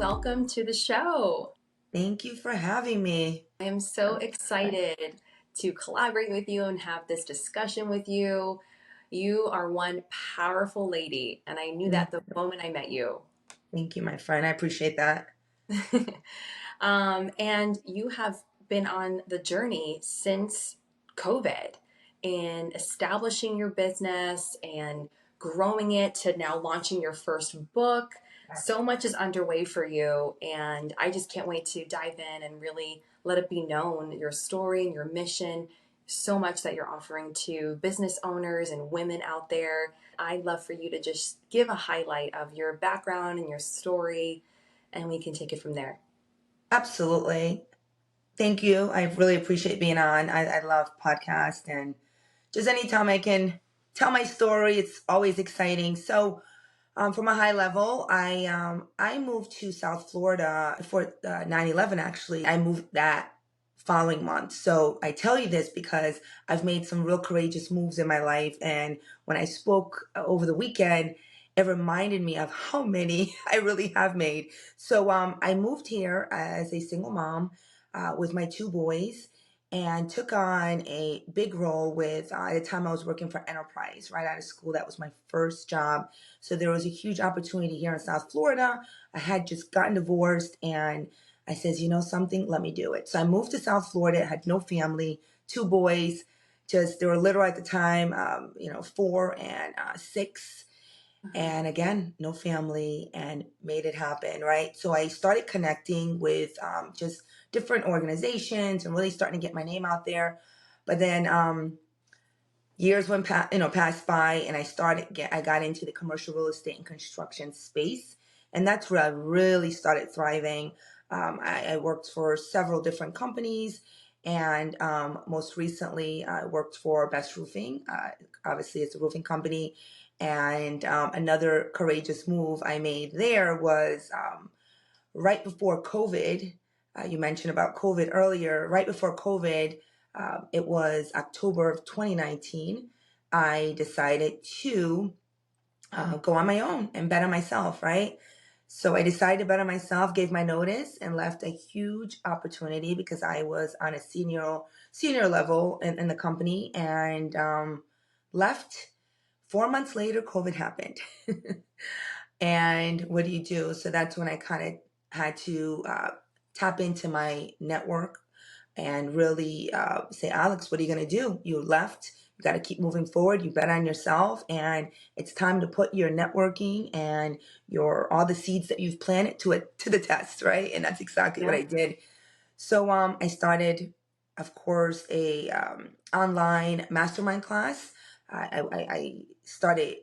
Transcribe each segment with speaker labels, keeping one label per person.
Speaker 1: welcome to the show.
Speaker 2: Thank you for having me.
Speaker 1: I am so excited to collaborate with you and have this discussion with you. You are one powerful lady, and I knew that the moment I met you.
Speaker 2: Thank you, my friend. I appreciate that.
Speaker 1: And you have been on the journey since COVID in establishing your business and growing it to now launching your first book. So much is underway for you, and I just can't wait to dive in and really let it be known your story and your mission. So much that you're offering to business owners and women out there. I'd love for you to just give a highlight of your background and your story, and we can take it from there.
Speaker 2: Absolutely. Thank you. I really appreciate being on. I love podcasts and just anytime I can tell my story, it's always exciting. So, from a high level, I moved to South Florida for 9/11. Actually, I moved that following month. So I tell you this because I've made some real courageous moves in my life, and when I spoke over the weekend, it reminded me of how many I really have made. So I moved here as a single mom with my two boys and took on a big role with, at the time I was working for Enterprise right out of school. That was my first job. So there was a huge opportunity here in South Florida. I had just gotten divorced and I says, you know something, let me do it. So I moved to South Florida, had no family, two boys, just they were little at the time, 4 and 6. And again, no family and made it happen, right? So I started connecting with just different organizations and really starting to get my name out there. But then years passed by, and I got into the commercial real estate and construction space, and that's where I really started thriving. I worked for several different companies, and most recently I worked for Best Roofing. Obviously, it's a roofing company. And another courageous move I made there was right before COVID. You mentioned about COVID earlier. Right before COVID, it was October of 2019. I decided to go on my own and bet on myself, right? So I decided to bet on myself, gave my notice, and left a huge opportunity because I was on a senior level in the company, and left. 4 months later, COVID happened. And what do you do? So that's when I kind of had to tap into my network and really say, Alex, what are you going to do? You left. You got to keep moving forward. You bet on yourself, and it's time to put your networking and your all the seeds that you've planted to the test, right? And that's exactly what
Speaker 1: Yeah.
Speaker 2: I did. So I started, of course, a online mastermind class. I started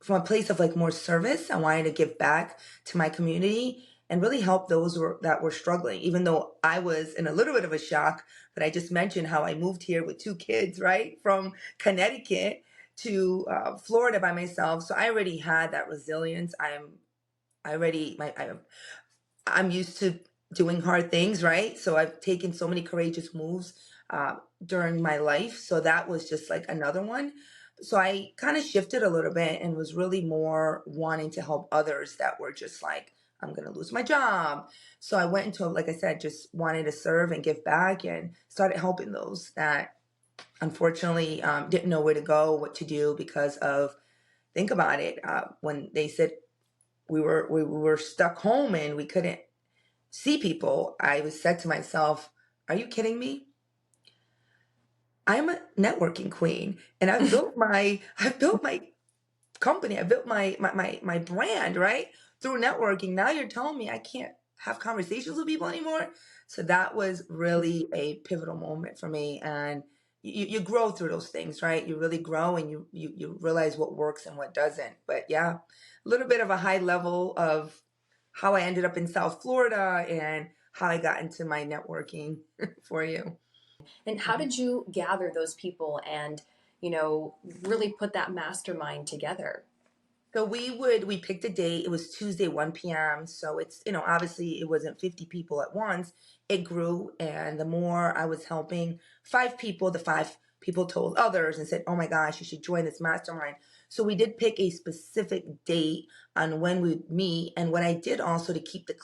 Speaker 2: from a place of like more service. I wanted to give back to my community and really help those that were struggling, even though I was in a little bit of a shock. But I just mentioned how I moved here with two kids, right, from Connecticut to Florida by myself. So I already had that resilience. I'm used to doing hard things, right? So I've taken so many courageous moves during my life. So that was just like another one. So I kind of shifted a little bit and was really more wanting to help others that were just like, I'm going to lose my job. So I went into, like I said, just wanted to serve and give back and started helping those that unfortunately didn't know where to go, what to do because of, think about it, when they said we were stuck home and we couldn't see people, I was said to myself, are you kidding me? I'm a networking queen and I've built my company. I built my brand, right? Through networking. Now you're telling me I can't have conversations with people anymore. So that was really a pivotal moment for me. And you grow through those things, right? You really grow and you realize what works and what doesn't. But yeah, a little bit of a high level of how I ended up in South Florida and how I got into my networking for you.
Speaker 1: And how did you gather those people and, really put that mastermind together?
Speaker 2: So we picked a date. It was Tuesday, 1 p.m. So it's, obviously it wasn't 50 people at once. It grew. And the more I was helping 5 people, the 5 people told others and said, oh my gosh, you should join this mastermind. So we did pick a specific date on when we'd meet. And what I did also to keep the,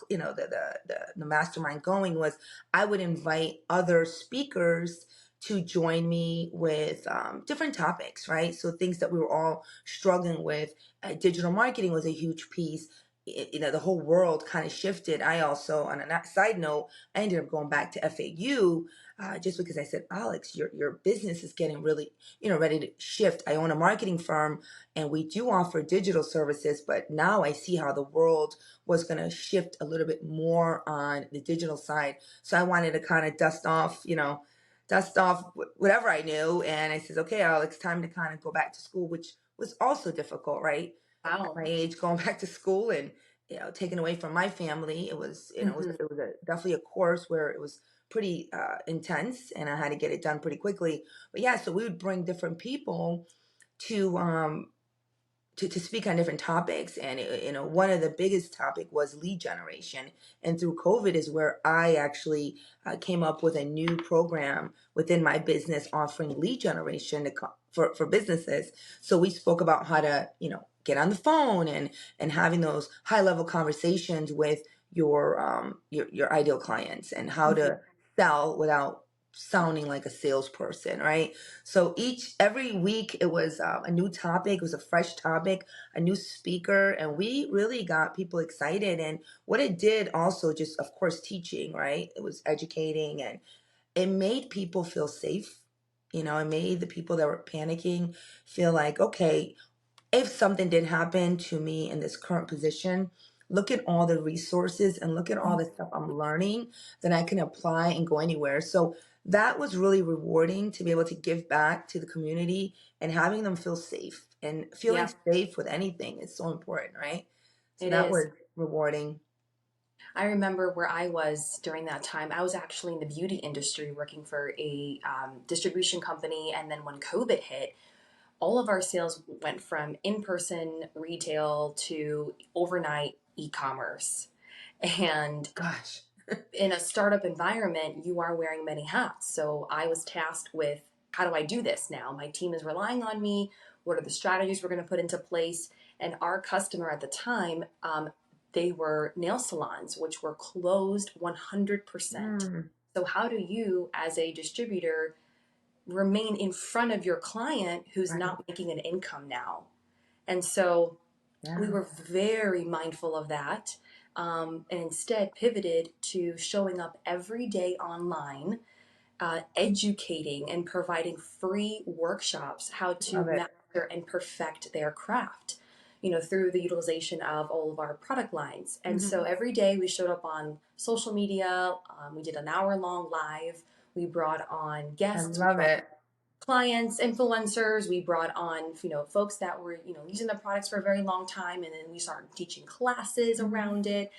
Speaker 2: the mastermind going was I would invite other speakers to join me with different topics, right? So things that we were all struggling with. Digital marketing was a huge piece. The whole world kind of shifted. I also, on a side note, I ended up going back to FAU just because I said, Alex, your business is getting really, ready to shift. I own a marketing firm and we do offer digital services, but now I see how the world was going to shift a little bit more on the digital side. So I wanted to kind of dust off whatever I knew. And I said, okay, Alex, time to kind of go back to school, which was also difficult, right? At
Speaker 1: Wow.
Speaker 2: my age, going back to school and, taken away from my family. It was,
Speaker 1: Hmm.
Speaker 2: definitely a course where it was pretty intense and I had to get it done pretty quickly. But yeah, so we would bring different people to to speak on different topics. And one of the biggest topic was lead generation, and through COVID is where I actually came up with a new program within my business offering lead generation for businesses. So we spoke about how to get on the phone and having those high level conversations with your ideal clients, and how
Speaker 1: Hmm.
Speaker 2: to sell without sounding like a salesperson, right? So every week it was a new topic, it was a fresh topic, a new speaker, and we really got people excited. And what it did also, just of course teaching, right? It was educating, and it made people feel safe. It made the people that were panicking feel like, okay, if something did happen to me in this current position, look at all the resources and look at all the stuff I'm learning that I can apply and go anywhere. So that was really rewarding to be able to give back to the community and having them feel safe, and feeling
Speaker 1: Yeah,
Speaker 2: safe with anything is so important, right? So
Speaker 1: it
Speaker 2: that
Speaker 1: is.
Speaker 2: was rewarding.
Speaker 1: I remember where I was during that time. I was actually in the beauty industry working for a distribution company. And then when COVID hit, all of our sales went from in person retail to overnight e commerce. And
Speaker 2: Gosh.
Speaker 1: in a startup environment, you are wearing many hats. So I was tasked with, how do I do this now? My team is relying on me. What are the strategies we're going to put into place? And our customer at the time, they were nail salons, which were closed 100%.
Speaker 2: Mm,
Speaker 1: So, how do you, as a distributor, remain in front of your client who's
Speaker 2: right.
Speaker 1: not making an income now? And so we
Speaker 2: Yeah.
Speaker 1: were very mindful of that, and instead pivoted to showing up every day online, educating and providing free workshops how to
Speaker 2: Love it.
Speaker 1: master and perfect their craft, through the utilization of all of our product lines. And so
Speaker 2: Hmm.
Speaker 1: every day we showed up on social media. We did an hour long live. We brought on
Speaker 2: I
Speaker 1: guests. We
Speaker 2: love
Speaker 1: brought
Speaker 2: it.
Speaker 1: clients, influencers. We brought on, folks that were, using the products for a very long time. And then we started teaching classes
Speaker 2: Hmm.
Speaker 1: around it.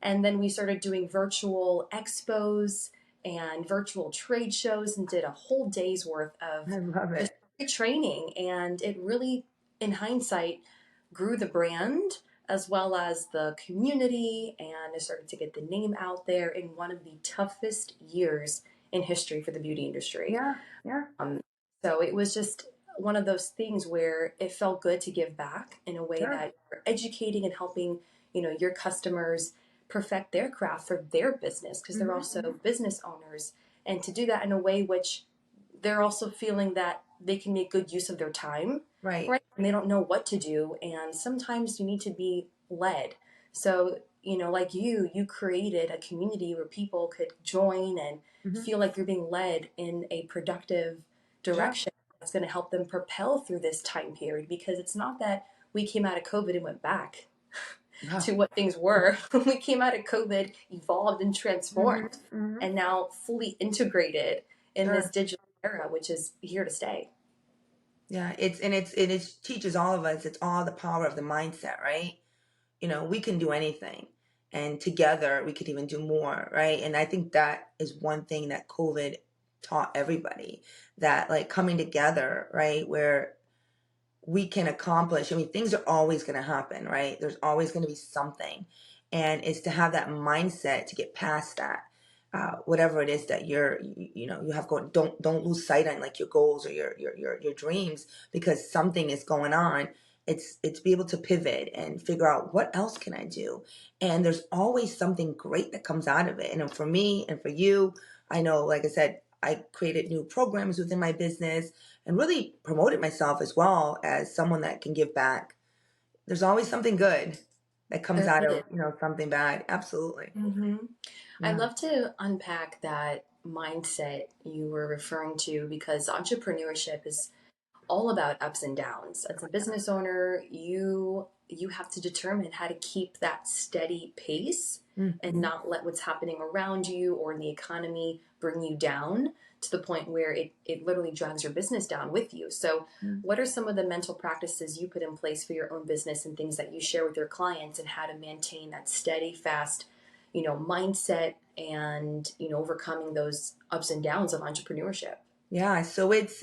Speaker 1: And then we started doing virtual expos and virtual trade shows and did a whole day's worth of
Speaker 2: I love
Speaker 1: just
Speaker 2: it.
Speaker 1: training. And it really, in hindsight, grew the brand as well as the community. And it started to get the name out there in one of the toughest years in history for the beauty industry.
Speaker 2: Yeah. Yeah.
Speaker 1: Um, so it was just one of those things where it felt good to give back in a way
Speaker 2: Sure.
Speaker 1: that you're educating and helping, your customers perfect their craft for their business, because they're
Speaker 2: Hmm.
Speaker 1: also business owners, and to do that in a way which they're also feeling that they can make good use of their time,
Speaker 2: Right.
Speaker 1: right? And they don't know what to do. And sometimes you need to be led. So, like you created a community where people could join and
Speaker 2: Hmm.
Speaker 1: feel like you're being led in a productive
Speaker 2: Sure.
Speaker 1: direction that's going to help them propel through this time period, because it's not that we came out of COVID and went back
Speaker 2: No.
Speaker 1: to what things were. We came out of COVID, evolved and
Speaker 2: Hmm.
Speaker 1: transformed,
Speaker 2: Hmm.
Speaker 1: and now fully integrated in this
Speaker 2: Sure.
Speaker 1: digital era, which is here to stay.
Speaker 2: Yeah. It teaches all of us. It's all the power of the mindset, right? We can do anything, and together we could even do more, right? And I think that is one thing that COVID taught everybody, that like coming together, right? Where we can accomplish. I mean, things are always going to happen, right? There's always going to be something. And it's to have that mindset to get past that. whatever it is that you have going. Don't lose sight on like your goals or your dreams, because something is going on. It's be able to pivot and figure out what else can I do, and there's always something great that comes out of it. And for me and for you, I know, like I said, I created new programs within my business and really promoted myself as well as someone that can give back. There's always something good that comes
Speaker 1: There
Speaker 2: out
Speaker 1: is.
Speaker 2: of something bad. Absolutely.
Speaker 1: Hmm. I'd
Speaker 2: Yeah.
Speaker 1: love to unpack that mindset you were referring to, because entrepreneurship is all about ups and downs. As a business owner, you have to determine how to keep that steady pace and
Speaker 2: Hmm.
Speaker 1: not let what's happening around you or in the economy bring you down to the point where it literally drags your business down with you. So what are some of the mental practices you put in place for your own business and things that you share with your clients, and how to maintain that steady, fast, mindset, and overcoming those ups and downs of entrepreneurship?
Speaker 2: Yeah, so it's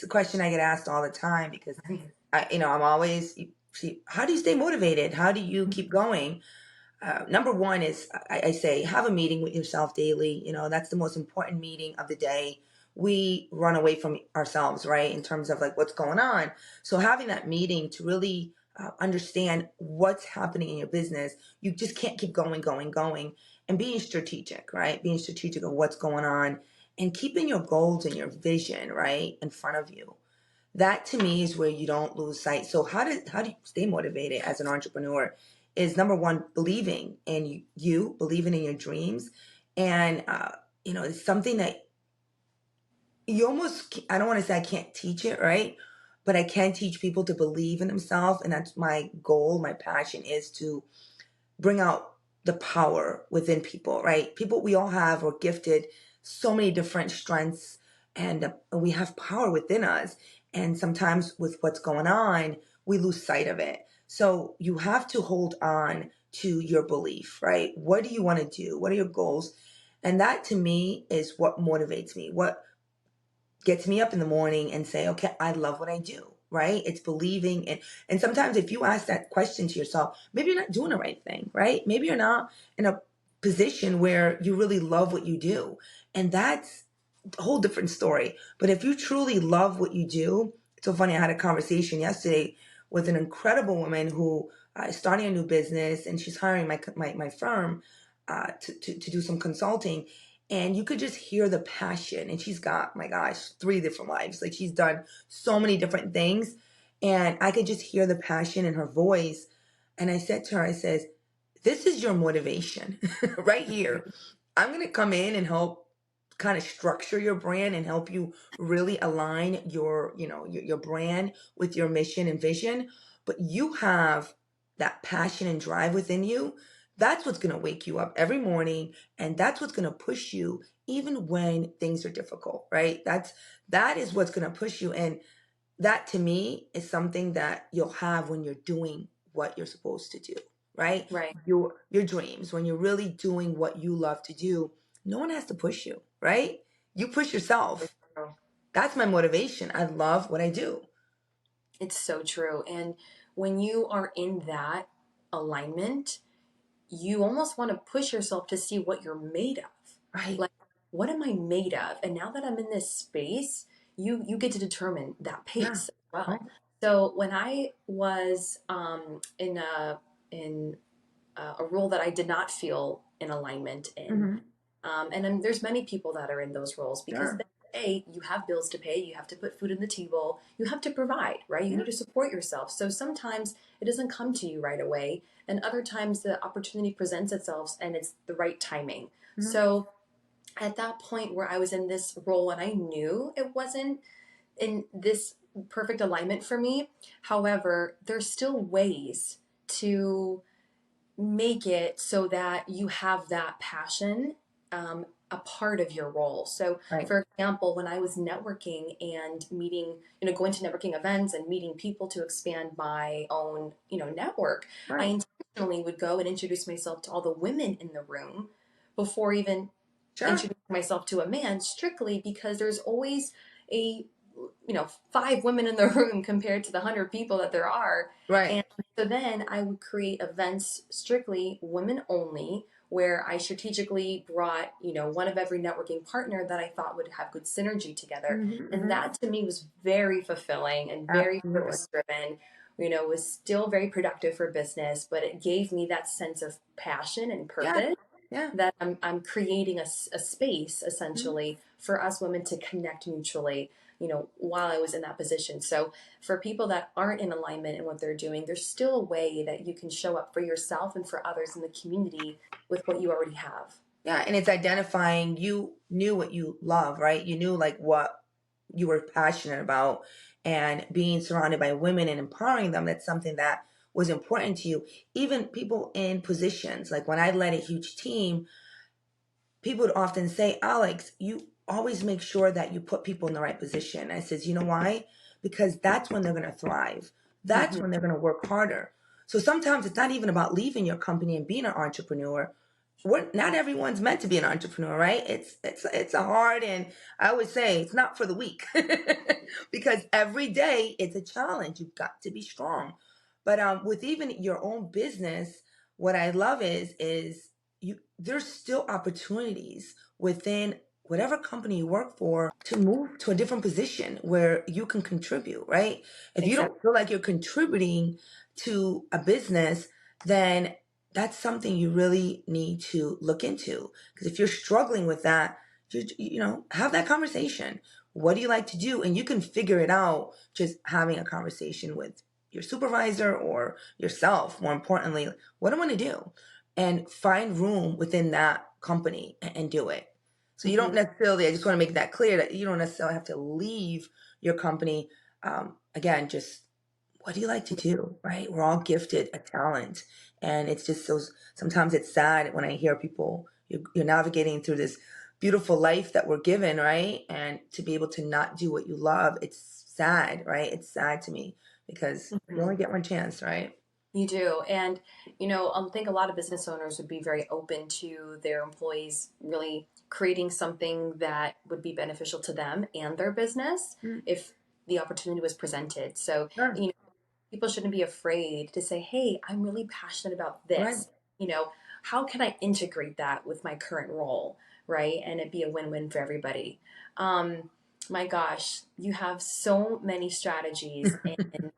Speaker 2: a question I get asked all the time, because I'm always, see, how do you stay motivated? How do you keep going? Number one is, I say, have a meeting with yourself daily. That's the most important meeting of the day. We run away from ourselves, right, in terms of like what's going on. So having that meeting to really understand what's happening in your business, you just can't keep going, and being strategic, right? Being strategic of what's going on and keeping your goals and your vision, right, in front of you. That to me is where you don't lose sight. So how do you stay motivated as an entrepreneur? Is number one, believing in you, believing in your dreams, and it's something that you almost, I don't want to say I can't teach it, right? But I can teach people to believe in themselves, and that's my goal. My passion is to bring out the power within people, right? People, we all have, we're gifted so many different strengths, and we have power within us. And sometimes with what's going on, we lose sight of it. So you have to hold on to your belief, right? What do you want to do? What are your goals? And that to me is what motivates me. What gets me up in the morning and say, okay, I love what I do, right? It's believing. And sometimes if you ask that question to yourself, maybe you're not doing the right thing, right? Maybe you're not in a position where you really love what you do. And that's a whole different story. But if you truly love what you do, it's so funny. I had a conversation yesterday with an incredible woman who is starting a new business, and she's hiring my firm to do some consulting. And you could just hear the passion. And she's got, my gosh, 3 different lives. Like, she's done so many different things. And I could just hear the passion in her voice. And I said to her, I says, this is your motivation right here. I'm going to come in and help kind of structure your brand and help you really align your brand with your mission and vision. But you have that passion and drive within you. That's what's going to wake you up every morning, and that's what's going to push you even when things are difficult, right? That is what's going to push you. And that to me is something that you'll have when you're doing what you're supposed to do, right?
Speaker 1: Right.
Speaker 2: Your dreams, when you're really doing what you love to do, no one has to push you, right? You push yourself. That's my motivation. I love what I do.
Speaker 1: It's so true. And when you are in that alignment, you almost want to push yourself to see what you're made of.
Speaker 2: Right.
Speaker 1: Like, what am I made of? And now that I'm in this space, you get to determine that
Speaker 2: Yeah.
Speaker 1: pace as
Speaker 2: Right.
Speaker 1: well. So when I was in a role that I did not feel in alignment in,
Speaker 2: Mm-hmm.
Speaker 1: and then there's many people that are in those roles because
Speaker 2: Sure.
Speaker 1: you have bills to pay, you have to put food on the table, you have to provide, right? You
Speaker 2: Yeah.
Speaker 1: need to support yourself. So sometimes it doesn't come to you right away, and other times the opportunity presents itself and it's the right timing.
Speaker 2: Mm-hmm.
Speaker 1: So at that point where I was in this role and I knew it wasn't in this perfect alignment for me, however, there's still ways to make it so that you have that passion a part of your role. So,
Speaker 2: Right.
Speaker 1: for example, when I was networking and meeting, going to networking events and meeting people to expand my own, network, I
Speaker 2: Right.
Speaker 1: intentionally would go and introduce myself to all the women in the room before even
Speaker 2: Sure.
Speaker 1: introducing myself to a man, strictly because there's always a 5 women in the room compared to the 100 people that there are.
Speaker 2: Right.
Speaker 1: And so then I would create events strictly women only, where I strategically brought, one of every networking partner that I thought would have good synergy together. And
Speaker 2: Mm-hmm.
Speaker 1: that to me was very fulfilling and very
Speaker 2: Absolutely.
Speaker 1: purpose driven. Was still very productive for business, but it gave me that sense of passion and
Speaker 2: Yeah.
Speaker 1: purpose
Speaker 2: Yeah.
Speaker 1: that I'm creating a space
Speaker 2: Mhm.
Speaker 1: essentially for us women to connect mutually, while I was in that position. So for people that aren't in alignment in what they're doing, there's still a way that you can show up for yourself and for others in the community with what you already have.
Speaker 2: Yeah, and it's identifying you knew what you love, right? You knew like what you were passionate about, and being surrounded by women and empowering them, that's something that was important to you. Even people in positions, like when I led a huge team, people would often say, Alex, you always make sure that you put people in the right position. I says, you know why? Because that's when they're going to thrive. That's
Speaker 1: Hmm.
Speaker 2: when they're going to work harder. So sometimes it's not even about leaving your company and being an entrepreneur. Not everyone's meant to be an entrepreneur, right? It's a hard, and I would say it's not for the weak because every day it's a challenge. You've got to be strong. But with even your own business, what I love is there's still opportunities within whatever company you work for to move to a different position where you can contribute, right? If you
Speaker 1: Exactly.
Speaker 2: don't feel like you're contributing to a business, then that's something you really need to look into. Because if you're struggling with that, have that conversation. What do you like to do? And you can figure it out just having a conversation with your supervisor or yourself. More importantly, what do I want to do? And find room within that company and do it. So you don't
Speaker 1: Hmm.
Speaker 2: necessarily, I just want to make that clear that you don't necessarily have to leave your company. Again, just what do you like to do, right? We're all gifted a talent. And it's just so, sometimes it's sad when I hear people, you're navigating through this beautiful life that we're given, right? And to be able to not do what you love, it's sad, right? It's sad to me because you
Speaker 1: Hmm.
Speaker 2: only get one chance, right?
Speaker 1: You do. And, I think a lot of business owners would be very open to their employees really creating something that would be beneficial to them and their business
Speaker 2: Mm,
Speaker 1: if the opportunity was presented. So,
Speaker 2: sure.
Speaker 1: people shouldn't be afraid to say, hey, I'm really passionate about
Speaker 2: Right.
Speaker 1: this. How can I integrate that with my current role? Right. And it be a win win for everybody. Um, my gosh, you have so many strategies in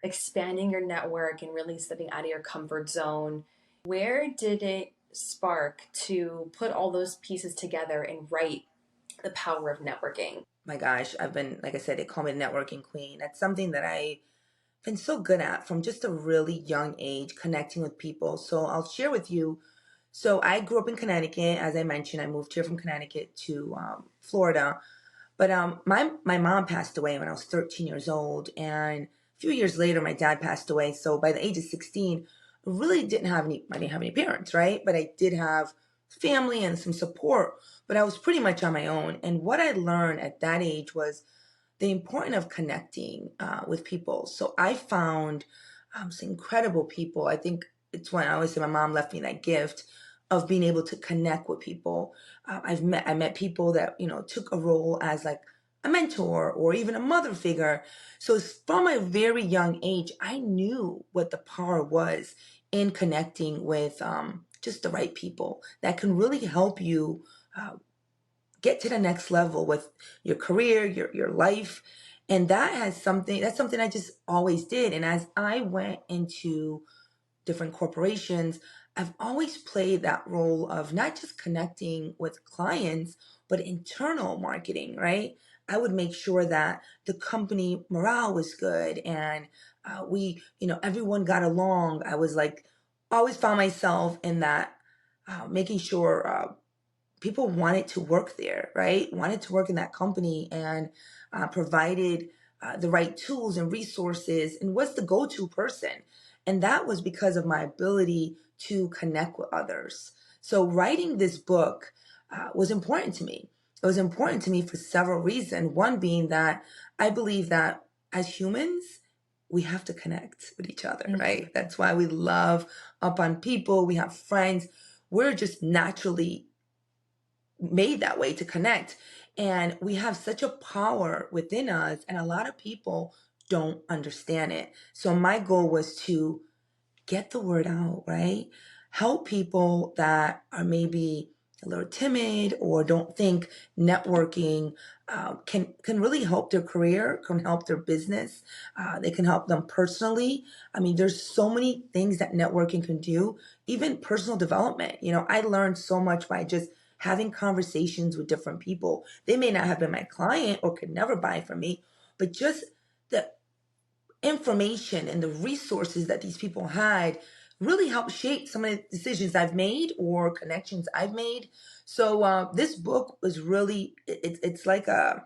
Speaker 1: expanding your network and really stepping out of your comfort zone. Where did it spark to put all those pieces together and write The Power of Networking?
Speaker 2: My gosh, I've been, like I said, they call me the networking queen. That's something that I've been so good at from just a really young age, connecting with people. So I'll share with you. So I grew up in Connecticut. As I mentioned, I moved here from Connecticut to Florida. But my mom passed away when I was 13 years old, and a few years later, my dad passed away. So by the age of 16, I didn't have any parents, right? But I did have family and some support. But I was pretty much on my own. And what I learned at that age was the importance of connecting with people. So I found some incredible people. I think it's when I always say my mom left me that gift of being able to connect with people. I met people that took a role as like a mentor or even a mother figure. So from a very young age, I knew what the power was in connecting with just the right people that can really help you uh, get to the next level with your career, your life. And that's something I just always did. And as I went into different corporations, I've always played that role of not just connecting with clients, but internal marketing, right? I would make sure that the company morale was good and everyone got along. I was like, always found myself in that, making sure people wanted to work there, right? Wanted to work in that company and provided the right tools and resources and was the go to person. And that was because of my ability to connect with others. So, writing this book was important to me. It was important to me for several reasons. One being that I believe that as humans, we have to connect with each other,
Speaker 1: Mhm.
Speaker 2: right? That's why we love up on people. We have friends. We're just naturally made that way to connect. And we have such a power within us, and a lot of people don't understand it. So, my goal was to get the word out, right? help people that are maybe a little timid or don't think networking can really help their career, can help their business. They can help them personally. I mean, there's so many things that networking can do, even personal development. You know, I learned so much by just having conversations with different people. They may not have been my client or could never buy from me, but just the information and the resources that these people had really helped shape some of the decisions I've made or connections I've made. So this book was really it's like a,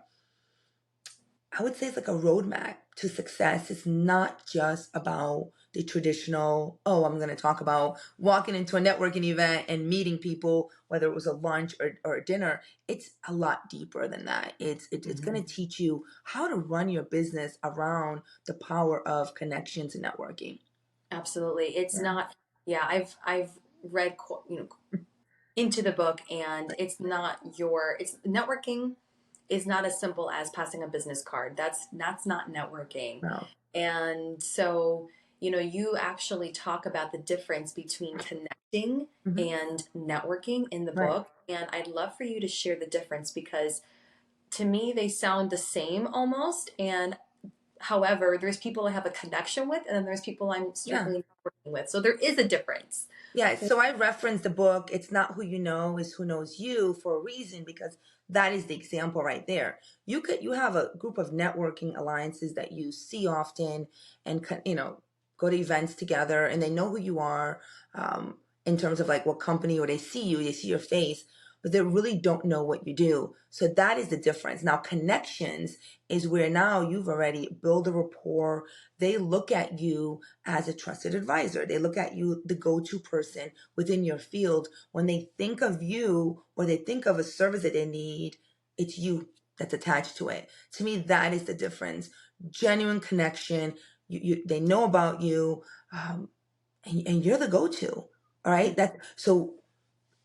Speaker 2: I would say it's like a roadmap to success. It's not just about the traditional, oh, I'm going to talk about walking into a networking event and meeting people, whether it was a lunch or a dinner. It's a lot deeper than that. It's going to teach you how to run your business around the power of connections and networking.
Speaker 1: Absolutely. It's
Speaker 2: Yeah.
Speaker 1: not, yeah, I've read, into the book, and it's not it's networking is not as simple as passing a business card. That's not networking.
Speaker 2: Wow.
Speaker 1: And so, you actually talk about the difference between connecting
Speaker 2: Hmm.
Speaker 1: and networking in the
Speaker 2: Right.
Speaker 1: book. And I'd love for you to share the difference, because to me they sound the same almost. And however, there's people I have a connection with, and then there's people I'm
Speaker 2: Yeah.
Speaker 1: strictly working with. So there is a difference.
Speaker 2: Yeah, so I reference the book, It's Not Who You Know, Is Who Knows You, for a reason, because that is the example right there. You have a group of networking alliances that you see often and go to events together, and they know who you are, in terms of like what company, or they see your face, but they really don't know what you do. So that is the difference. Now connections is where now you've already built a rapport. They look at you as a trusted advisor. They look at you, the go-to person within your field. When they think of you or they think of a service that they need, it's you that's attached to it. To me, that is the difference. Genuine connection. They know about you, and you're the go-to. All right. That so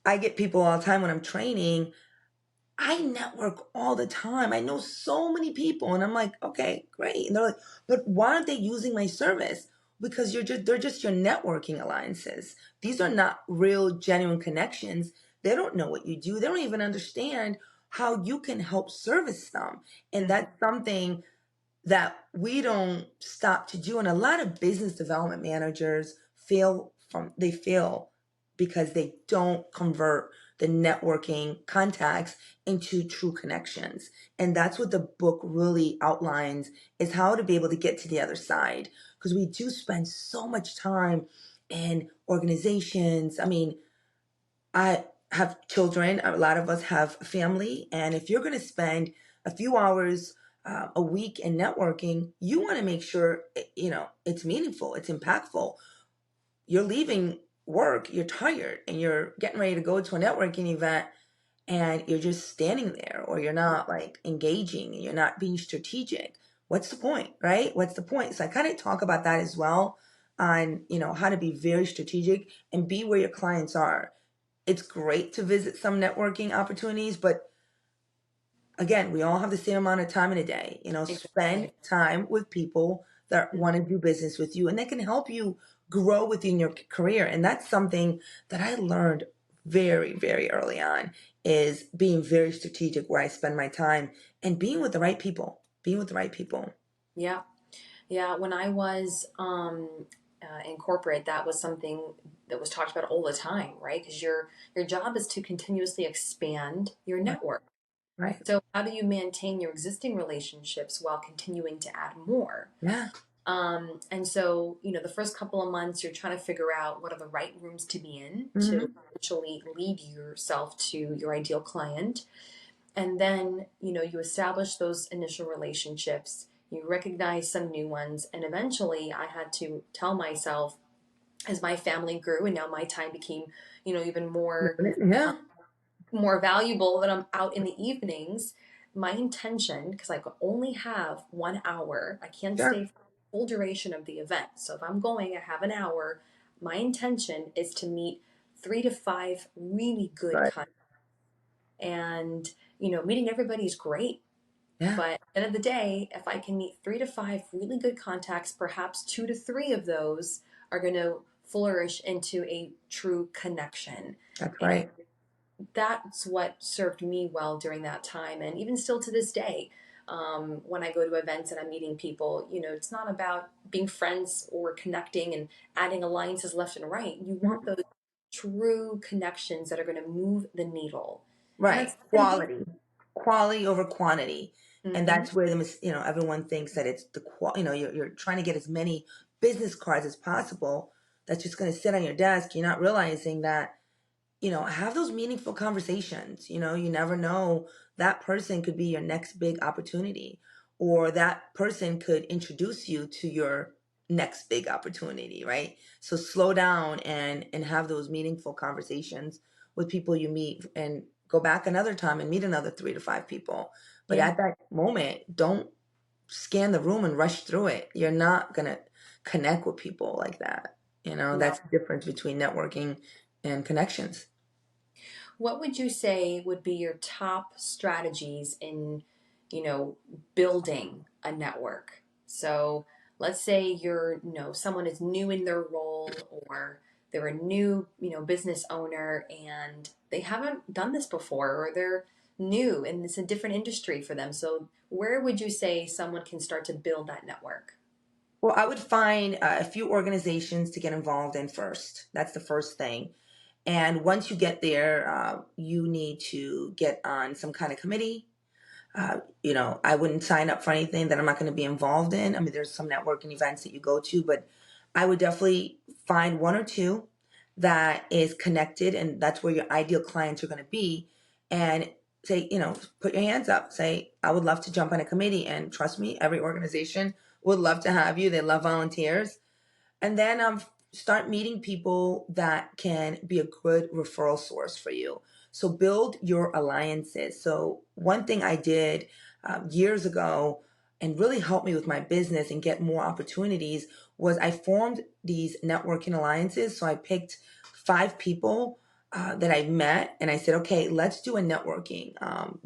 Speaker 2: I get people all the time when I'm training. I network all the time. I know so many people, and I'm like, okay, great. And they're like, but why aren't they using my service? Because they're just your networking alliances. These are not real, genuine connections. They don't know what you do. They don't even understand how you can help service them. And
Speaker 1: Mhm.
Speaker 2: that's something that we don't stop to do. And a lot of business development managers fail because they don't convert the networking contacts into true connections. And that's what the book really outlines, is how to be able to get to the other side. Because we do spend so much time in organizations. I mean, I have children. A lot of us have family. And if you're going to spend a few hours a week in networking, you want to make sure, it's meaningful, it's impactful. You're leaving work, you're tired, and you're getting ready to go to a networking event, and you're just standing there, or you're not like engaging, and you're not being strategic. What's the point, right? What's the point? So I kind of talk about that as well, on how to be very strategic and be where your clients are. It's great to visit some networking opportunities, but again, we all have the same amount of time in a day. Spend
Speaker 1: Exactly.
Speaker 2: time with people that want to do business with you, and they can help you grow within your career. And that's something that I learned very, very early on, is being very strategic where I spend my time and being with the right people. Being with the right people.
Speaker 1: Yeah. Yeah, when I was in corporate, that was something that was talked about all the time, right? Because your job is to continuously expand your
Speaker 2: Right.
Speaker 1: network.
Speaker 2: Right.
Speaker 1: So how do you maintain your existing relationships while continuing to add more?
Speaker 2: Yeah.
Speaker 1: And so, the first couple of months, you're trying to figure out what are the right rooms to be in to
Speaker 2: Hmm.
Speaker 1: actually lead yourself to your ideal client. And then, you establish those initial relationships, you recognize some new ones, and eventually I had to tell myself, as my family grew and now my time became, even
Speaker 2: Yeah.
Speaker 1: more valuable, that I'm out in the evenings. My intention, because I could only have 1 hour, I can't stay
Speaker 2: Sure.
Speaker 1: for the full duration of the event. So if I'm going, I have an hour. My intention is to meet 3 to 5 really good
Speaker 2: Good.
Speaker 1: contacts. And, meeting everybody is great.
Speaker 2: Yeah.
Speaker 1: But at the end of the day, if I can meet 3 to 5 really good contacts, perhaps 2 to 3 of those are going to flourish into a true connection.
Speaker 2: That's
Speaker 1: And
Speaker 2: right.
Speaker 1: that's what served me well during that time, and even still to this day. When I go to events and I'm meeting people, it's not about being friends or connecting and adding alliances left and right. You want those true connections that are going to move the needle, and
Speaker 2: Right.
Speaker 1: that's going to be.
Speaker 2: Quality over quantity. And
Speaker 1: Mm-hmm.
Speaker 2: that's where everyone thinks that it's you're trying to get as many business cards as possible. That's just going to sit on your desk. You're not realizing that, have those meaningful conversations. You never know, that person could be your next big opportunity, or that person could introduce you to your next big opportunity, right? So slow down and have those meaningful conversations with people you meet, and go back another time and meet another 3 to 5 people. But
Speaker 1: Yeah.
Speaker 2: at that moment, don't scan the room and rush through it. You're not going to connect with people like that.
Speaker 1: No.
Speaker 2: That's the difference between networking and connections.
Speaker 1: What would you say would be your top strategies in, you know, building a network? So let's say someone is new in their role, or they're a new, business owner, and they haven't done this before, or they're new and it's a different industry for them. So where would you say someone can start to build that network?
Speaker 2: Well, I would find a few organizations to get involved in first. That's the first thing. And once you get there, you need to get on some kind of committee. I wouldn't sign up for anything that I'm not going to be involved in. I mean, there's some networking events that you go to, but I would definitely find one or two that is connected, and that's where your ideal clients are going to be. And say, put your hands up. Say, I would love to jump on a committee, and trust me, every organization would love to have you. They love volunteers. And then start meeting people that can be a good referral source for you. So build your alliances. So one thing I did years ago and really helped me with my business and get more opportunities was I formed these networking alliances. So I picked 5 people that I met, and I said, okay, let's do a networking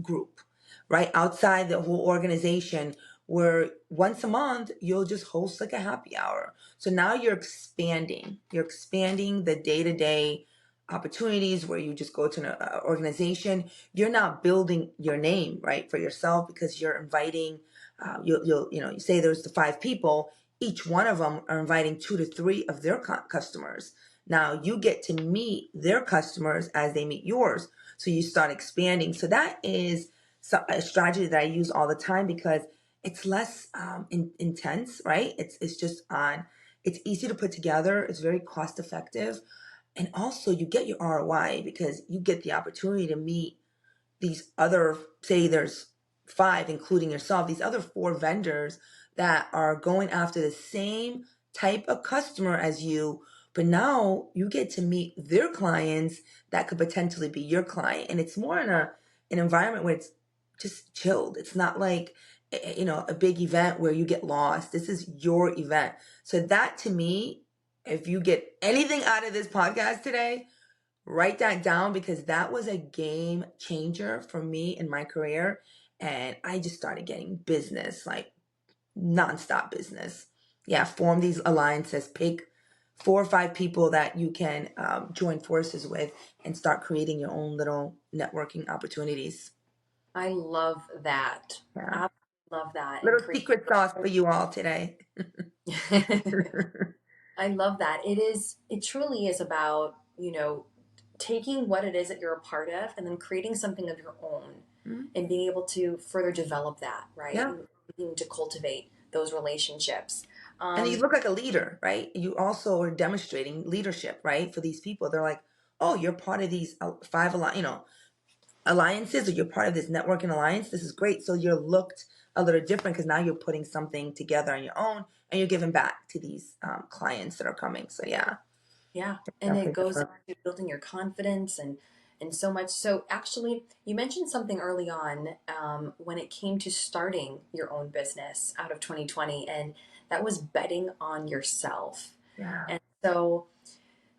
Speaker 2: group, right, outside the whole organization, where once a month you'll just host like a happy hour. So now you're expanding. You're expanding the day-to-day opportunities where you just go to an organization. You're not building your name, right, for yourself, because you're inviting. You say there's the 5 people. Each one of them are inviting 2 to 3 of their customers. Now you get to meet their customers as they meet yours. So you start expanding. So that is a strategy that I use all the time, because it's less intense, right? It's just on. It's easy to put together. It's very cost effective, and also you get your ROI because you get the opportunity to meet these other, say there's 5, including yourself, these other 4 vendors that are going after the same type of customer as you, but now you get to meet their clients that could potentially be your client. And it's more in an environment where it's just chilled. It's not like a big event where you get lost. This is your event. So that, to me, if you get anything out of this podcast today, write that down, because that was a game changer for me in my career. And I just started getting business, like nonstop business. Yeah, form these alliances, pick 4 or 5 people that you can join forces with, and start creating your own little networking opportunities.
Speaker 1: I love that.
Speaker 2: Yeah.
Speaker 1: I love that. And
Speaker 2: Little
Speaker 1: create.
Speaker 2: secret sauce for you all today.
Speaker 1: I love that. It truly is about, taking what it is that you're a part of and then creating something of your own
Speaker 2: Mhm.
Speaker 1: and being able to further develop that, right?
Speaker 2: Yeah.
Speaker 1: And being to cultivate those relationships.
Speaker 2: And you
Speaker 1: Um,
Speaker 2: look like a leader, right? You also are demonstrating leadership, right? For these people, they're like, "Oh, you're part of these 5 alliances, or you're part of this networking alliance. This is great." So you're looked a little different because now you're putting something together on your own, and you're giving back to these clients that are coming. So yeah,
Speaker 1: yeah. And it
Speaker 2: definitely
Speaker 1: goes
Speaker 2: different.
Speaker 1: into building your confidence and so much. So actually, you mentioned something early on when it came to starting your own business out of 2020, and that was betting on yourself.
Speaker 2: Yeah,
Speaker 1: And so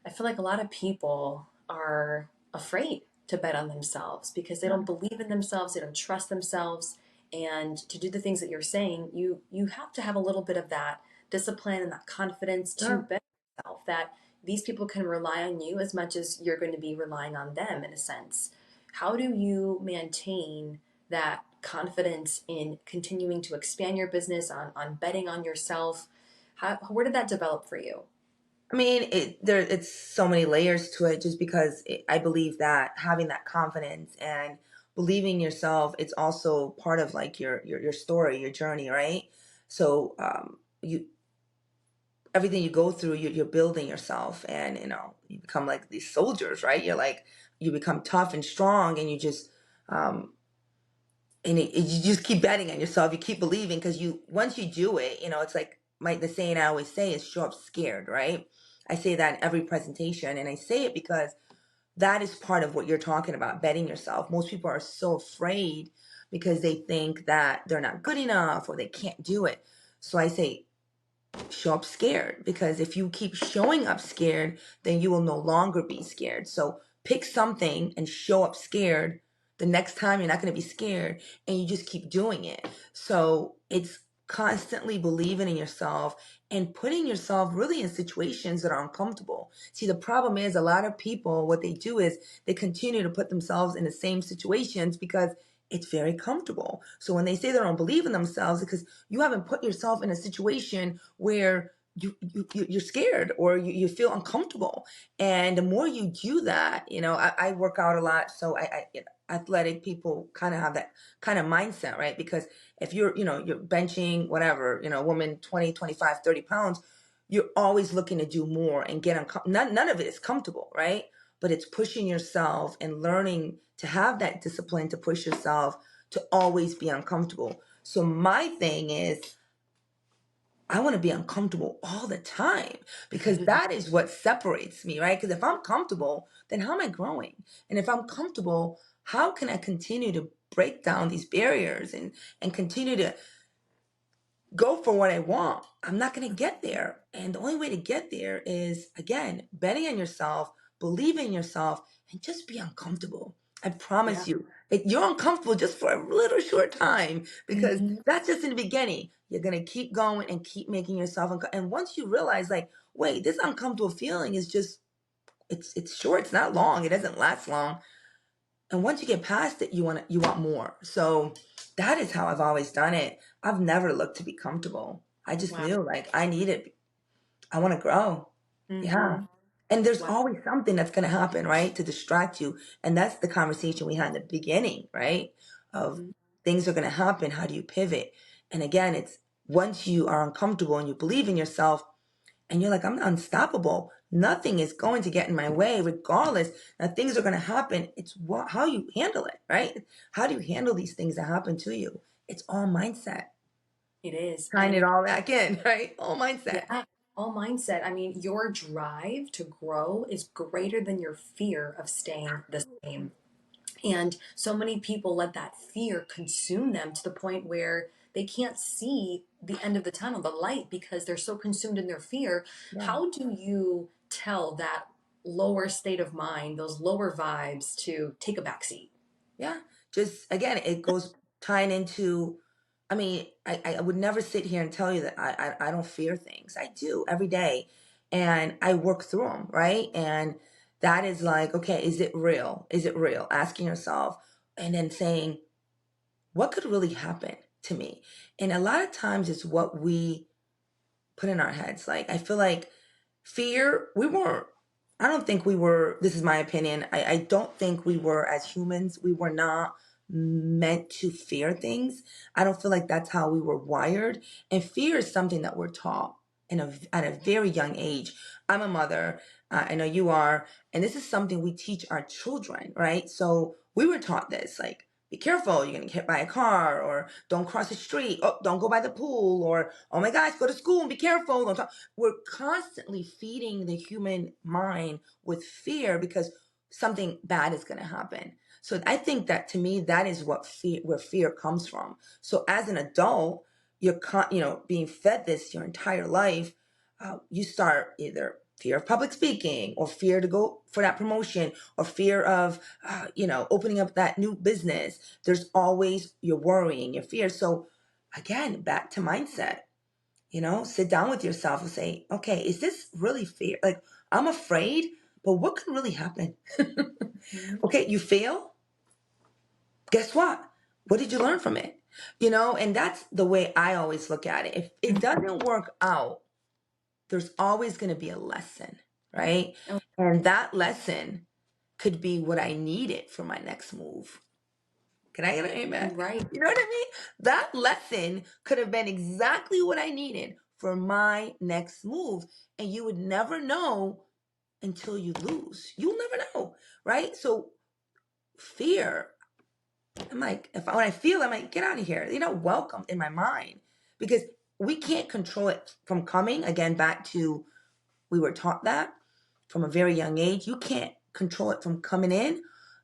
Speaker 1: I feel like a lot of people are afraid to bet on themselves because they
Speaker 2: yeah,
Speaker 1: don't believe in themselves, they don't trust themselves. And to do the things that you're saying, you have to have a little bit of that discipline and that confidence to
Speaker 2: yeah.
Speaker 1: bet on yourself that these people can rely on you as much as you're going to be relying on them in a sense. How do you maintain that confidence in continuing to expand your business, on betting on yourself? Where did that develop for you?
Speaker 2: I mean, it's so many layers to it just because I believe that having that confidence and believing in yourself, it's also part of like your story, your journey, right? So, you everything you go through, you're building yourself, and you become like these soldiers, right? You become tough and strong, and you just um, you just keep betting on yourself. You keep believing because you once you do it, it's like the saying I always say is show up scared, right? I say that in every presentation, and I say it because that is part of what you're talking about, betting yourself. Most people are so afraid because they think that they're not good enough or they can't do it. So I say show up scared, because if you keep showing up scared, then you will no longer be scared. So pick something and show up scared. The next time you're not going to be scared, and you just keep doing it. So it's constantly believing in yourself and putting yourself really in situations that are uncomfortable. See, the problem is a lot of people, what they do is they continue to put themselves in the same situations because it's very comfortable. So when they say they don't believe in themselves, because you haven't put yourself in a situation where you're scared or you feel uncomfortable. And the more you do that, I work out a lot, so athletic people kind of have that kind of mindset, right? Because if you're benching whatever, a woman 20, 25, 30 pounds, you're always looking to do more and get none of it is comfortable, right? But it's pushing yourself and learning to have that discipline to push yourself to always be uncomfortable. So my thing is, I want to be uncomfortable all the time, because that is what separates me, right? Because if I'm comfortable, then how am I growing? And if I'm comfortable, how can I continue to break down these barriers and continue to go for what I want? I'm not going to get there. And the only way to get there is, again, betting on yourself, believe in yourself, and just be uncomfortable. I
Speaker 1: Yeah.
Speaker 2: promise you, you're uncomfortable just for a little short time, because
Speaker 1: Hmm.
Speaker 2: that's just in the beginning. You're going to keep going and keep making yourself uncomfortable. And once you realize, like, wait, this uncomfortable feeling is just, it's short, it's not long, it doesn't last long. And once you get past it, you want more. So that is how I've always done it. I've never looked to be comfortable. I just
Speaker 1: Wow.
Speaker 2: knew, like, I need it. I want to grow. Yeah.
Speaker 1: Hmm.
Speaker 2: And there's
Speaker 1: Wow.
Speaker 2: always something that's going to happen, right? To distract you. And that's the conversation we had in the beginning, right? Of
Speaker 1: Mhm.
Speaker 2: things are going to happen. How do you pivot? And again, it's once you are uncomfortable and you believe in yourself, and you're like, I'm unstoppable. Nothing is going to get in my way, regardless. Now, things are going to happen. It's how you handle it, right? How do you handle these things that happen to you? It's all mindset.
Speaker 1: It is.
Speaker 2: Tying it all back in, right? All mindset.
Speaker 1: Yeah, all mindset. I mean, your drive to grow is greater than your fear of staying the same. And so many people let that fear consume them to the point where they can't see the end of the tunnel, the light, because they're so consumed in their fear.
Speaker 2: Yeah.
Speaker 1: How do you tell that lower state of mind, those lower vibes, to take a backseat?
Speaker 2: Yeah. Just again, it goes tying into, I mean, I would never sit here and tell you that I don't fear things. I do every day, and I work through them, right? And that is like, okay, is it real? Is it real? Asking yourself, and then saying, what could really happen to me? And a lot of times it's what we put in our heads. Like, I feel like fear, I don't think we were, this is my opinion, I don't think we were, as humans, we were not meant to fear things. I don't feel like that's how we were wired. And fear is something that we're taught at a very young age. I'm a mother. I know you are. And this is something we teach our children, right? So we were taught this, like, be careful, you're going to get hit by a car, or don't cross the street, oh, don't go by the pool, or, oh my gosh, go to school and be careful. Don't talk. We're constantly feeding the human mind with fear because something bad is going to happen. So I think that, to me, that is where fear comes from. So as an adult, being fed this your entire life. You start either fear of public speaking, or fear to go for that promotion, or fear of opening up that new business. There's always your worrying, your fear. So again, back to mindset. sit down with yourself and say, okay, is this really fair? Like, I'm afraid, but what could really happen?
Speaker 1: Mhm.
Speaker 2: Okay, you fail. Guess what? What did you learn from it? And that's the way I always look at it. If it doesn't work out, there's always going to be a lesson, right?
Speaker 1: Oh,
Speaker 2: And that lesson could be what I needed for my next move. Can I get an amen?
Speaker 1: right.
Speaker 2: You know what I mean? That lesson could have been exactly what I needed for my next move. And you would never know until you lose. You'll never know, right? So fear, I'm like, when I feel, I'm like, get out of here. You're not welcome in my mind because we can't control it from coming. Again, back to we were taught that from a very young age. You can't control it from coming in,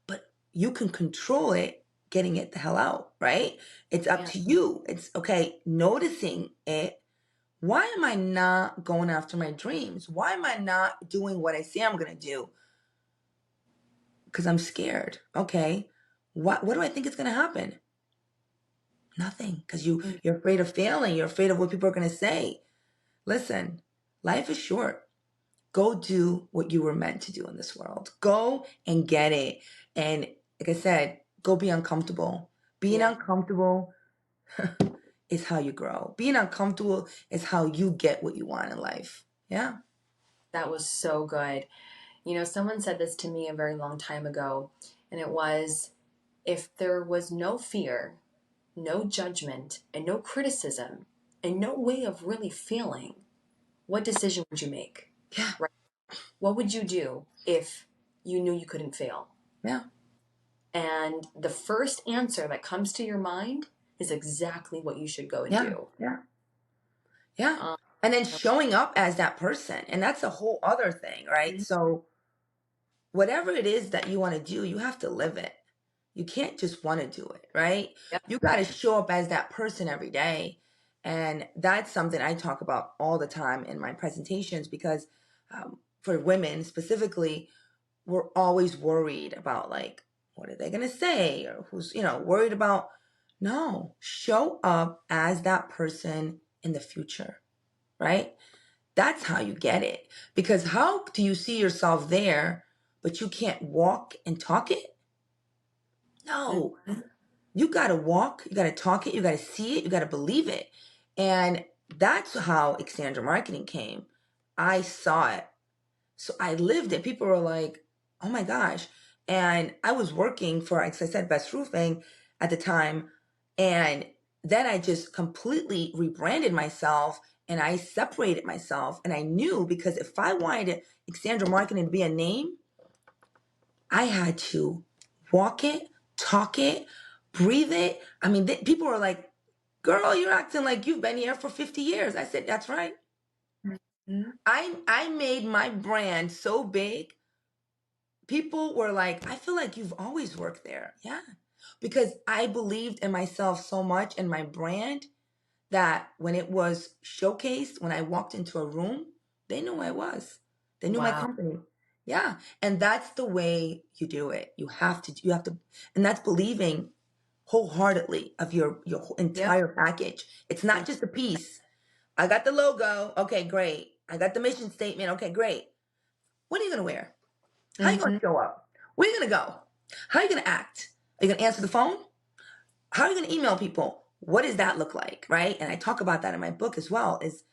Speaker 2: but you can control it getting it the hell out, right? It's up
Speaker 1: Yeah.
Speaker 2: to you. It's okay, noticing it. Why am I not going after my dreams? Why am I not doing what I say I'm going to do? Because I'm scared. Okay. What do I think is going to happen? Nothing. Because you're afraid of failing. You're afraid of what people are going to say. Listen, life is short. Go do what you were meant to do in this world. Go and get it. And like I said, go be uncomfortable. Being
Speaker 1: Yeah.
Speaker 2: uncomfortable is how you grow. Being uncomfortable is how you get what you want in life. Yeah.
Speaker 1: That was so good. Someone said this to me a very long time ago, and it was, if there was no fear, no judgment, and no criticism, and no way of really feeling, what decision would you make?
Speaker 2: Yeah.
Speaker 1: Right? What would you do if you knew you couldn't fail?
Speaker 2: Yeah.
Speaker 1: And the first answer that comes to your mind is exactly what you should go and
Speaker 2: Yeah.
Speaker 1: do.
Speaker 2: Yeah. Yeah.
Speaker 1: Um,
Speaker 2: And then showing up as that person. And that's a whole other thing, right? So whatever it is that you want to do, you have to live it. You can't just want to do it, right?
Speaker 1: yep.
Speaker 2: You got to show up as that person every day. And that's something I talk about all the time in my presentations because for women specifically, we're always worried about like, what are they going to say? Or who's, worried about. No, show up as that person in the future, right? That's how you get it. Because how do you see yourself there, but you can't walk and talk it? No,
Speaker 1: Mhm.
Speaker 2: you got to walk, you got to talk it, you got to see it, you got to believe it. And that's how Alexandra Marketing came. I saw it. So I lived it. People were like, oh my gosh. And I was working for, like I said, Best Roofing at the time. And then I just completely rebranded myself and I separated myself. And I knew because if I wanted Alexandra Marketing to be a name, I had to walk it, talk it, breathe it. I mean, people were like, girl, you're acting like you've been here for 50 years. I said, that's right.
Speaker 1: Mhm.
Speaker 2: I made my brand so big. People were like, I feel like you've always worked there. Yeah. Because I believed in myself so much and my brand that when it was showcased, when I walked into a room, they knew who I was. They knew my
Speaker 1: Wow.
Speaker 2: company. Yeah. And that's the way you do it. You have to, and that's believing wholeheartedly of your whole
Speaker 1: Yep.
Speaker 2: entire package. It's not just a piece. I got the logo. Okay, great. I got the mission statement. Okay, great. What are you going to wear? How are you going
Speaker 1: Hmm.
Speaker 2: to show up? Where are you going to go? How are you going to act? Are you going to answer the phone? How are you going to email people? What does that look like? Right. And I talk about that in my book as well is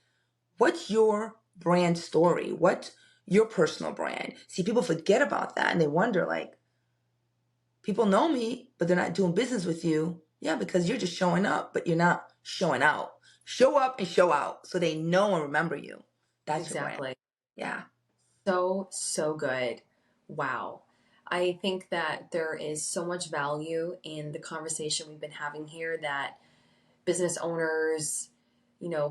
Speaker 2: what's your brand story? What's your personal brand? See, people forget about that and they wonder like, people know me, but they're not doing business with you. Yeah, because you're just showing up, but you're not showing out. Show up and show out so they know and remember you. That's your brand.
Speaker 1: Exactly.
Speaker 2: Yeah.
Speaker 1: So, so good. Wow. I think that there is so much value in the conversation we've been having here that business owners,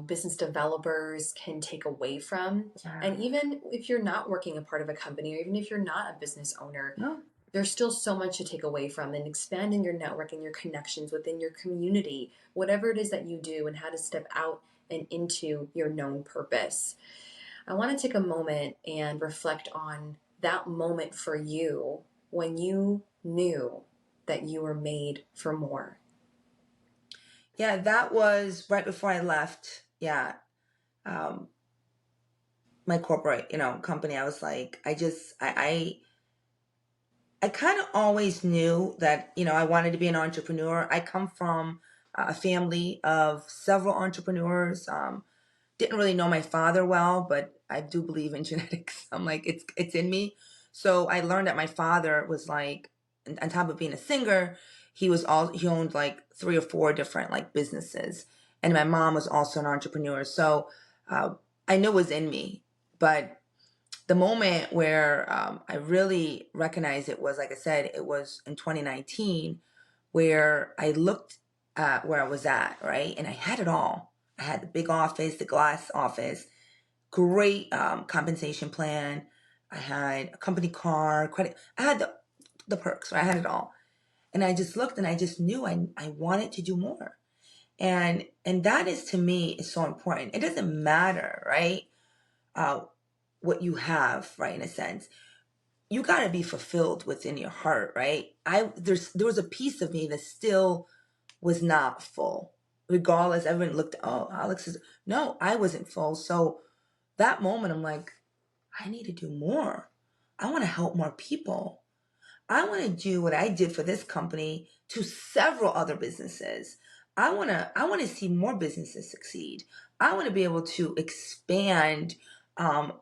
Speaker 1: business developers can take away from.
Speaker 2: Yeah.
Speaker 1: And even if you're not working a part of a company, or even if you're not a business owner,
Speaker 2: No.
Speaker 1: there's still so much to take away from and expanding your network and your connections within your community, whatever it is that you do, and how to step out and into your known purpose. I want to take a moment and reflect on that moment for you when you knew that you were made for more.
Speaker 2: Yeah, that was right before I left. Yeah. um, my corporate, company, I was like, I kind of always knew that, I wanted to be an entrepreneur. I come from a family of several entrepreneurs. Didn't really know my father well, but I do believe in genetics. I'm like, it's in me. So I learned that my father was like, on top of being a singer, he owned like three or four different like businesses, and my mom was also an entrepreneur. So uh, I knew it was in me, but the moment where I really recognized it was, like I said, it was in 2019, where I looked at where I was at, right? And I had it all. I had the big office, the glass office, great compensation plan. I had a company car, credit. I had the perks, right? I had it all. And I just looked and I just knew I wanted to do more. And that is, to me, is so important. It doesn't matter, right? Uh, what you have, right? In a sense, you got to be fulfilled within your heart, right? There was a piece of me that still was not full, regardless. Everyone looked, oh, Alex is no, I wasn't full. So that moment, I'm like, I need to do more. I want to help more people. I want to do what I did for this company to several other businesses. I want to see more businesses succeed. I want to be able to expand um,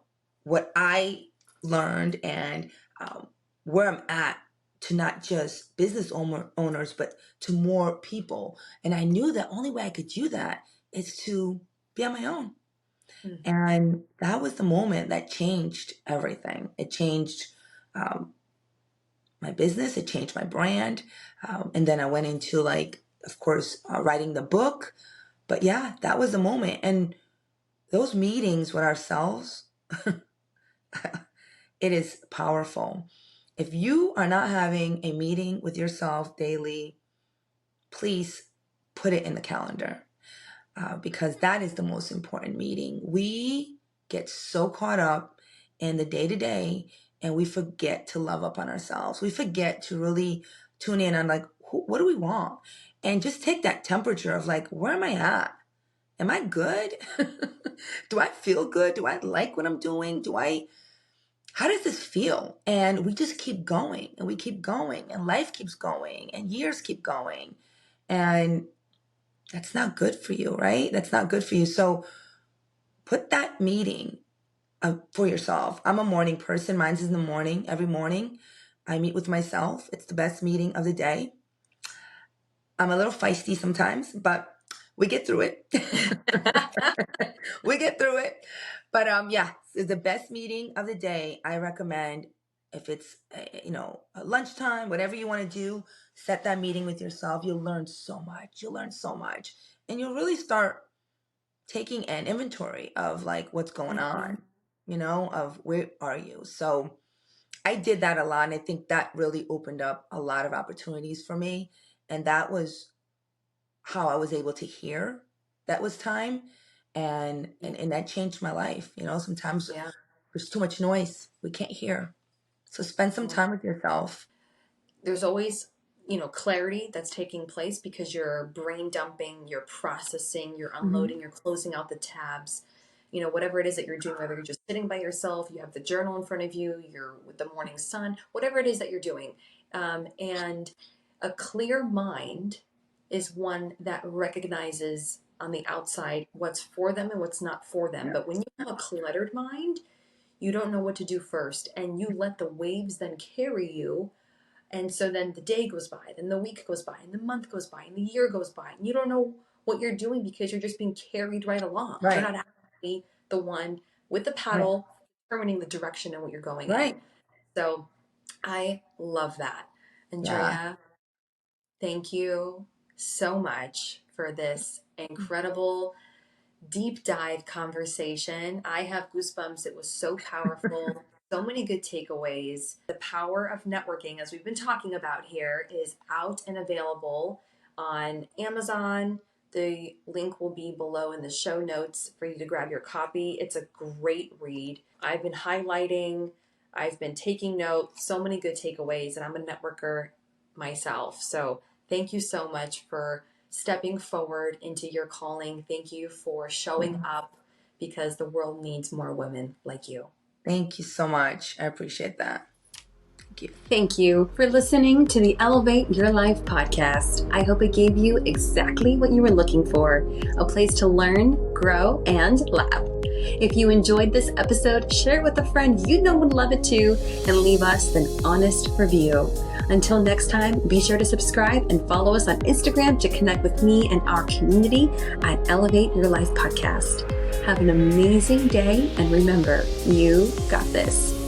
Speaker 2: what I learned and um, where I'm at, to not just owners, but to more people. And I knew that only way I could do that is to be on my own.
Speaker 1: Mm.
Speaker 2: And that was the moment that changed everything. It changed um, my business. It changed my brand. And then I went into, like, of course, writing the book. But yeah, that was the moment. And those meetings with ourselves, it is powerful. If you are not having a meeting with yourself daily, please put it in the calendar, because that is the most important meeting. We get so caught up in the day to day, and we forget to love up on ourselves. We forget to really tune in on, like, what do we want? And just take that temperature of, like, where am I at? Am I good? Do I feel good? Do I like what I'm doing? How does this feel? And we just keep going and we keep going, and life keeps going and years keep going. And that's not good for you, right? That's not good for you. So put that meeting for yourself. I'm a morning person. Mine's in the morning. Every morning I meet with myself. It's the best meeting of the day. I'm a little feisty sometimes, but we get through it. We get through it. But yeah, it's the best meeting of the day. I recommend, if it's a lunchtime, whatever you want to do, set that meeting with yourself. You'll learn so much. You'll learn so much, and you'll really start taking an inventory of, like, what's going on, of where are you. So I did that a lot, and I think that really opened up a lot of opportunities for me. And that was how I was able to hear that was time, and that changed my life. Sometimes
Speaker 1: Yeah.
Speaker 2: there's too much noise. We can't hear. So spend some time with yourself.
Speaker 1: There's always, clarity that's taking place because you're brain dumping, you're processing, you're
Speaker 2: Hmm.
Speaker 1: unloading, you're closing out the tabs. Whatever it is that you're doing, whether you're just sitting by yourself, you have the journal in front of you, you're with the morning sun, whatever it is that you're doing. And a clear mind is one that recognizes on the outside what's for them and what's not for them.
Speaker 2: Yeah.
Speaker 1: But when you have a cluttered mind, you don't know what to do first, and you let the waves then carry you. And so then the day goes by, then the week goes by, and the month goes by, and the year goes by, and you don't know what you're doing because you're just being carried right along. You're
Speaker 2: Right.
Speaker 1: not actually the one with the
Speaker 2: Right.
Speaker 1: paddle determining the direction and what you're going in.
Speaker 2: Right.
Speaker 1: So I love that.
Speaker 2: Yeah.
Speaker 1: Andrea, thank you so much for this incredible deep dive conversation. I have goosebumps. It was so powerful. So many good takeaways. The power of networking, as we've been talking about here, is out and available on Amazon. The link will be below in the show notes for you to grab your copy. It's a great read. I've been highlighting, I've been taking notes, so many good takeaways, and I'm a networker myself. So thank you so much for stepping forward into your calling. Thank you for showing up because the world needs more women like you.
Speaker 2: Thank you so much. I appreciate that. Thank you.
Speaker 1: Thank you for listening to the Elevate Your Life podcast. I hope it gave you exactly what you were looking for, a place to learn, grow, and laugh. If you enjoyed this episode, share it with a friend you know would love it too, and leave us an honest review. Until next time, be sure to subscribe and follow us on Instagram to connect with me and our community at Elevate Your Life Podcast. Have an amazing day, and remember, you got this.